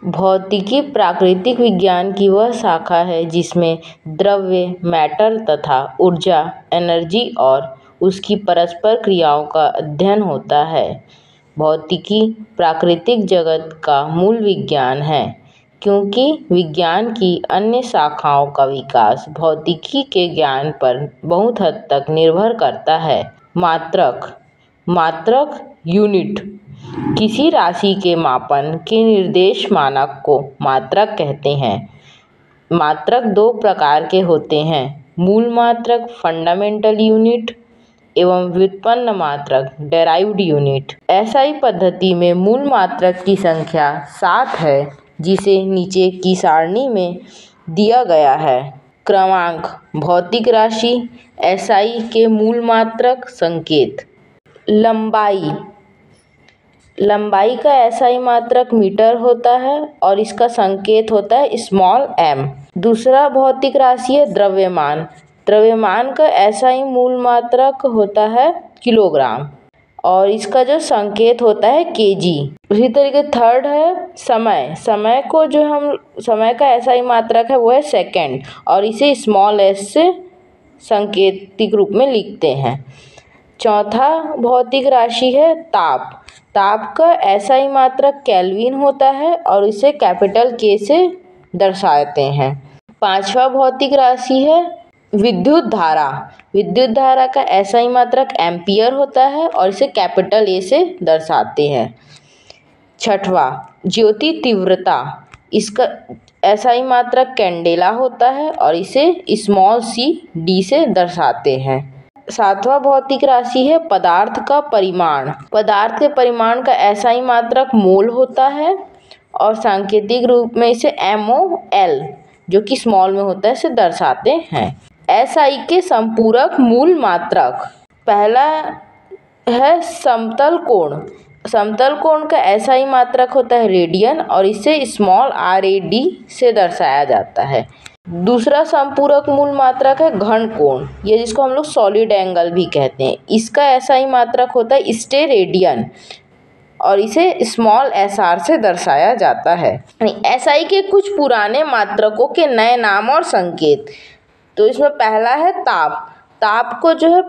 भौतिकी प्राकृतिक विज्ञान की वह शाखा है जिसमें द्रव्य मैटर तथा ऊर्जा एनर्जी और उसकी परस्पर क्रियाओं का अध्ययन होता है। भौतिकी प्राकृतिक जगत का मूल विज्ञान है, क्योंकि विज्ञान की अन्य शाखाओं का विकास भौतिकी के ज्ञान पर बहुत हद तक निर्भर करता है। मात्रक यूनिट किसी राशि के मापन के निर्देश मानक को मात्रक कहते हैं। मात्रक दो प्रकार के होते हैं, मूल मात्रक फंडामेंटल यूनिट एवं व्युत्पन्न मात्रक डेराइव्ड यूनिट। एसआई पद्धति में मूल मात्रक की संख्या 7 है, जिसे नीचे की सारणी में दिया गया है। क्रमांक भौतिक राशि एसआई के मूल मात्रक संकेत। लंबाई का एसआई मात्रक मीटर होता है और इसका संकेत होता है स्मॉल m। दूसरा भौतिक राशि है द्रव्यमान का एसआई मूल मात्रक होता है किलोग्राम और इसका जो संकेत होता है केजी। उसी तरीके थर्ड है समय का एसआई मात्रक है वो है सेकेंड और इसे स्मॉल s से सांकेतिक रूप में लिखते हैं। चौथा भौतिक राशि है ताप का एसआई मात्रक केल्विन होता है और इसे कैपिटल के से दर्शाते हैं। पांचवा भौतिक राशि है विद्युत धारा का एसआई मात्रक एम्पियर होता है और इसे कैपिटल ए से दर्शाते हैं। छठवा ज्योति तीव्रता, इसका एसआई मात्रक कैंडेला होता है और इसे स्मॉल सी डी से दर्शाते हैं। सातवां भौतिक राशि है पदार्थ के परिमाण का एसआई मात्रक मोल होता है और सांकेतिक रूप में इसे MOL जो कि स्मॉल में होता है से दर्शाते हैं। एसआई के संपूरक मूल मात्रक, पहला है समतल कोण का एसआई मात्रक होता है रेडियन और इसे स्मॉल RAD से दर्शाया जाता है। दूसरा संपूरक मूल मात्रक है घन कोण, ये जिसको हम लोग सॉलिड एंगल भी कहते हैं। इसका एसआई मात्रक होता है स्टेरेडियन और इसे स्मॉल SR से दर्शाया जाता है। एसआई के कुछ पुराने मात्रकों के नए नाम और संकेत, तो इसमें पहला है ताप को जो है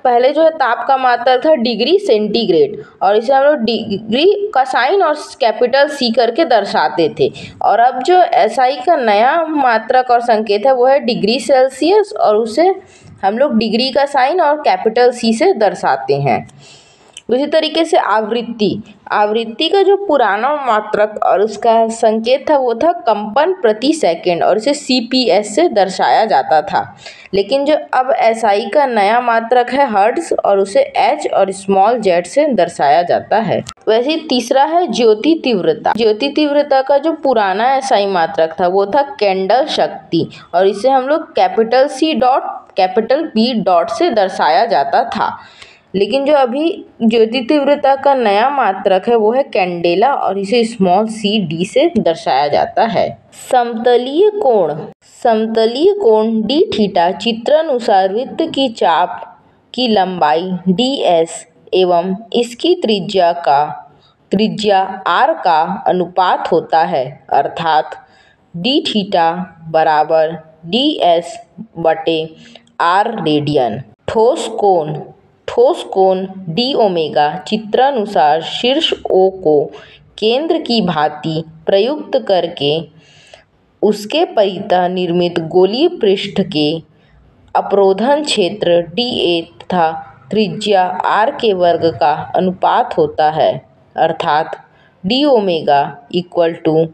पहले जो है ताप का मात्रक था डिग्री सेंटीग्रेड और इसे हम लोग डिग्री का साइन और कैपिटल C करके दर्शाते थे। और अब जो एसआई का नया मात्रक और संकेत है वो है डिग्री सेल्सियस और उसे हम लोग डिग्री का साइन और कैपिटल C से दर्शाते हैं। उसी तरीके से आवृत्ति का जो पुराना मात्रक और उसका संकेत था वो था कंपन प्रति सेकंड और इसे CPS से दर्शाया जाता था। लेकिन जो अब एसआई का नया मात्रक है हर्ट्ज और उसे H और स्मॉल z से दर्शाया जाता है। वैसे तीसरा है ज्योति तीव्रता का जो पुराना एसआई मात्रक था वो था कैंडल शक्ति और इसे हम लोग capital C dot capital B dot से दर्शाया जाता था। लेकिन जो अभी ज्योति तीव्रता का नया मात्रक है वो है कैंडेला और इसे स्मॉल CD से दर्शाया जाता है। समतलीय कोण d थीटा चित्रानुसार वृत्त की चाप की लंबाई ds एवं इसकी त्रिज्या r का अनुपात होता है, अर्थात d थीटा बराबर ds बटे r रेडियन। ठोस कोण d ओमेगा चित्रानुसार शीर्ष O को केंद्र की भांति प्रयुक्त करके उसके परितः निर्मित गोलीय पृष्ठ के अपरोधन क्षेत्र dA तथा त्रिज्या r के वर्ग का अनुपात होता है, अर्थात d omega equal to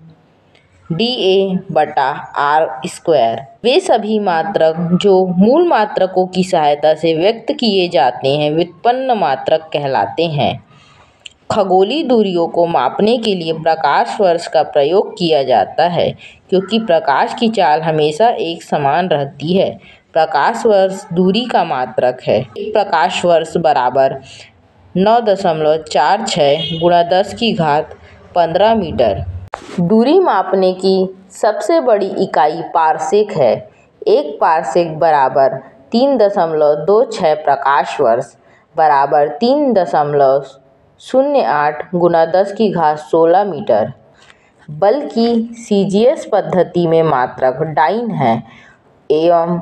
dA बटा r स्क्वायर। वे सभी मात्रक जो मूल मात्रकों की सहायता से व्यक्त किए जाते हैं व्युत्पन्न मात्रक कहलाते हैं। खगोलीय दूरियों को मापने के लिए प्रकाश वर्ष का प्रयोग किया जाता है, क्योंकि प्रकाश की चाल हमेशा एक समान रहती है। प्रकाश वर्ष दूरी का मात्रक है। एक प्रकाश वर्ष बराबर 9.46 गुणा 10 की घात 15 मीटर। दूरी मापने की सबसे बड़ी इकाई पारसेक है। एक पारसेक बराबर 3.26 प्रकाश वर्ष बराबर 3.08 गुणा 10 की घात 16 मीटर। बल्कि CGS पद्धति में मात्रक डाइन है एवं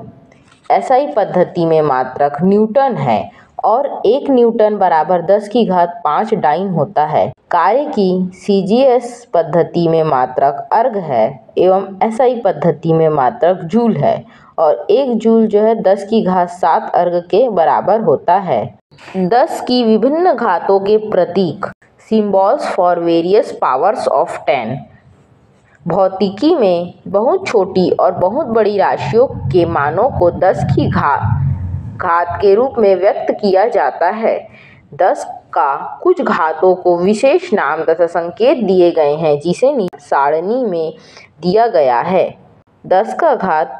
SI पद्धति में मात्रक न्यूटन है और 1 न्यूटन बराबर 10⁵ डाइन होता है। कार्य की CGS पद्धति में मात्रक अर्ग है एवं SI पद्धति में मात्रक जूल है और 1 जूल जो है 10�7 अर्ग के बराबर होता है। 10 की विभिन्न घातों के प्रतीक symbols for various powers of 10। भौतिकी में बहुत छोटी और बहुत बड़ी राशियों के मानों को 10 की घात के रूप में व्यक्त किया जाता है। 10 का कुछ घातों को विशेष नाम तथा संकेत दिए गए हैं जिसे सारणी में दिया गया है। 10 का घात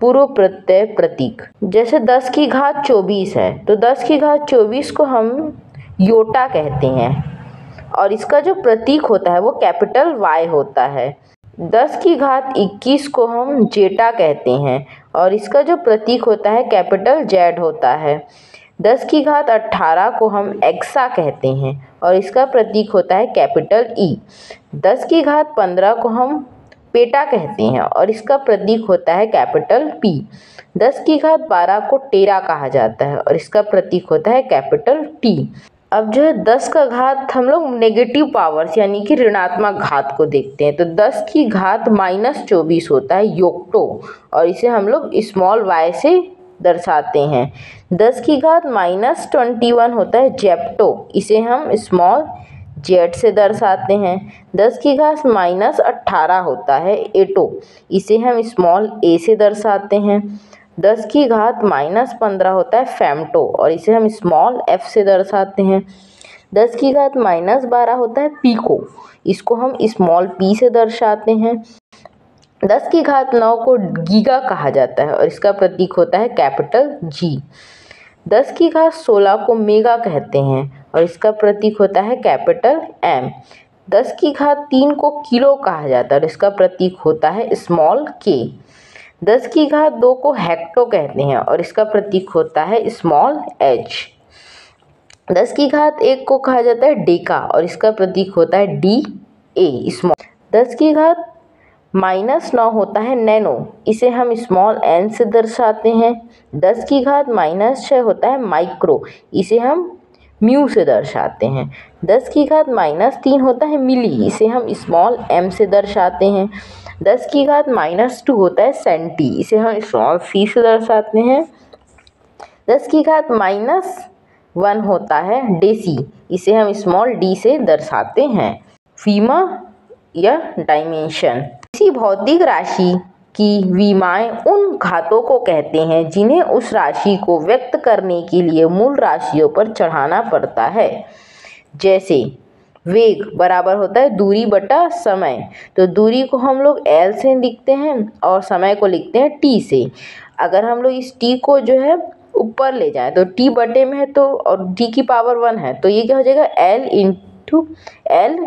पूर्व प्रत्यय प्रतीक, जैसे 10 की घात 24 है तो 10 की घात 24 को हम योटा कहते हैं और इसका जो प्रतीक होता है वो कैपिटल Y होता है। 10 की घात 21 को हम जेटा कहते हैं और इसका जो प्रतीक होता है कैपिटल Z होता है। 10 की घात 18 को हम एक्सा कहते हैं और इसका प्रतीक होता है कैपिटल E। 10 की घात 15 को हम पेटा कहते हैं और इसका प्रतीक होता है कैपिटल P। 10 की घात 12 को टेरा कहा जाता है और इसका प्रतीक होता है कैपिटल T। अब जो है 10 का घात हम लोग नेगेटिव पावर्स यानी कि ऋणात्मक घात को देखते हैं तो 10 की घात -24 होता है योक्टो और इसे हम लोग स्मॉल y से दर्शाते हैं। 10 की घात -21 होता है जेप्टो, इसे हम स्मॉल z से दर्शाते हैं। 10 की घात -18 होता है एटो, इसे हम स्मॉल a से दर्शाते हैं। 10 की घात -15 होता है फेम्टो और इसे हम स्मॉल f से दर्शाते हैं। 10 की घात -12 होता है पीको, इसको हम स्मॉल p से दर्शाते हैं। 10 की घात 9 को गीगा कहा जाता है और इसका प्रतीक होता है कैपिटल G। 10 की घात 16 को मेगा कहते हैं और इसका प्रतीक होता है कैपिटल M। 10 की घात 3 को किलो कहा जाता है और इसका प्रतीक होता है स्मॉल k। 10 की घात 2 को हेक्टो कहते हैं और इसका प्रतीक होता है स्मॉल h। 10 की घात 1 को कहा जाता है डेका और इसका प्रतीक होता है DA स्मॉल। 10 की घात -9 होता है नैनो, इसे हम स्मॉल n से दर्शाते हैं। 10 की घात -6 होता है माइक्रो, इसे हम म्यू से दर्शाते हैं। 10 की घात -3 होता है मिली, इसे हम स्मॉल m से दर्शाते हैं। 10 की घात -2 होता है सेंटी, इसे हम स्मॉल c से दर्शाते हैं। 10 की घात -1 होता है डेसी, इसे हम स्मॉल d से दर्शाते हैं। विमा या डायमेंशन, किसी भौतिक राशि की विमाएं उन घातों को कहते हैं जिन्हें उस राशि को व्यक्त करने के लिए मूल राशियों पर चढ़ाना पड़ता है। जैसे वेग बराबर होता है दूरी बटा समय, तो दूरी को हम लोग L से लिखते हैं और समय को लिखते हैं T से। अगर हम लोग इस T को जो है ऊपर ले जाएं तो T बटे में है तो और T की पावर 1 है तो ये क्या हो जाएगा L इंटू L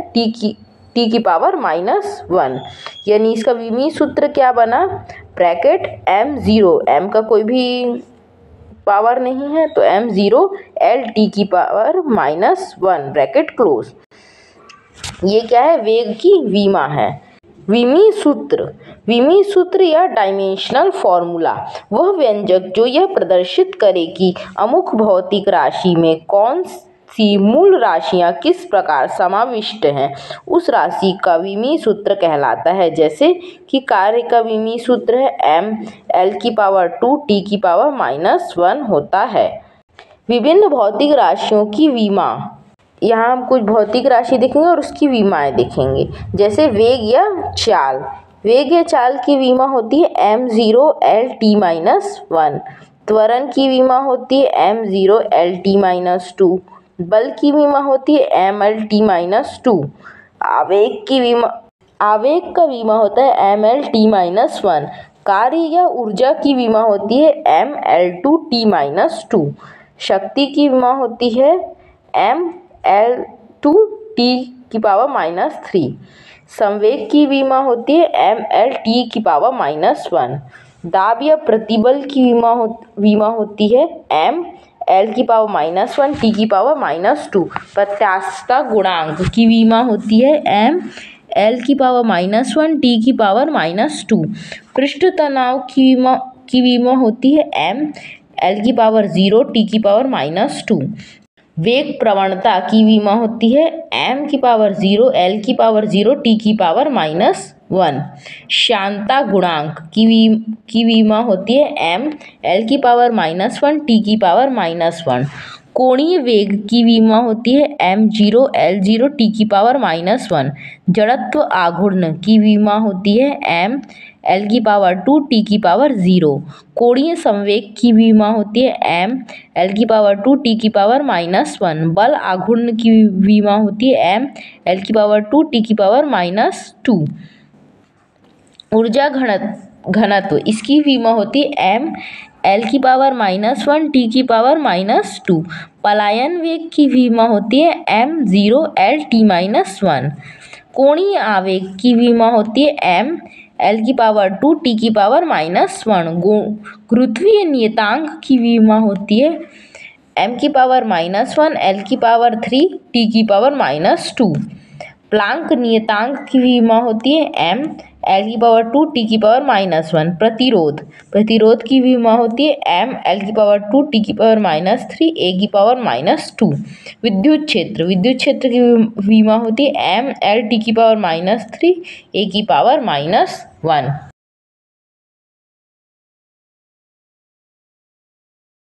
T की पावर -1, यानी इसका विमीय सूत्र क्या बना ब्रैकेट m0, m का कोई भी पावर नहीं है तो m0 L T की पावर -1 ब्रैकेट क्लोज। ये क्या है वेग की विमा है। विमीय सूत्र या डायमेंशनल फॉर्मूला वह व्यंजक जो यह प्रदर्शित करे कि अमुक भौतिक राशि में कौन सी मूल राशियां किस प्रकार समाविष्ट हैं उस राशि का विमीय सूत्र कहलाता है। जैसे कि कार्य का विमीय सूत्र है m L की पावर 2 T की पावर -1 होता है। विभिन्न भौतिक राशियों की विमा, यहाँ हम कुछ भौतिक राशि देखेंगे और उसकी विमाएं देखेंगे। जैसे वेग या चाल की विमा होती है m0 L T -1। त्वरण की विमा होती है m0 L T -2। बल की विमा होती है mL T -2। आवेग का विमा होता है mL T -1। कार्य या ऊर्जा की विमा होती है mL2 T -2। शक्ति की विमा होती है mL2 T की पावर -3। संवेग की विमा होती है mL T की पावर -1। दाब या प्रतिबल की विमा होती है mL की पावर -1 T की पावर -2। प्रत्यास्थता गुणांक की विमा होती है L की पावर -1 T की पावर -2। पृष्ठ तनाव की विमा होती है m, L की पावर 0 T की पावर -2। वेग प्रवणता की विमा होती है m की पावर 0 L की पावर 0 T की पावर -1। श्यानता गुणांक की विमा होती है m, L की पावर -1 T की पावर -1। कोणीय वेग की विमा होती है m0 L0 T की पावर -1। जड़त्व आघूर्ण की विमा होती है m, L की पावर 2 T की पावर 0। कोणीय संवेग की विमा होती है m, L की पावर 2 T की पावर -1। बल आघूर्ण की विमा होती है m, L की पावर 2 T की पावर -2। ऊर्जा घनत्व इसकी विमा होती है m, L की पावर -1 T की पावर -2। पलायन वेग की विमा होती है m0 L T -1। कोणीय आवेग की विमा होती है m, L की पावर 2 T की पावर -1। गुरुत्वीय नियतांक की विमा होती है m की पावर -1 L की पावर 3 T की पावर -2। प्लांक नियतांक की विमा होती है m, L की पावर 2 T की पावर -1। प्रतिरोध की विमा होती है m, L की पावर 2 T की पावर -3 A की पावर -2। विद्युत क्षेत्र की विमा होती है m, L T की पावर -3 A की पावर -1।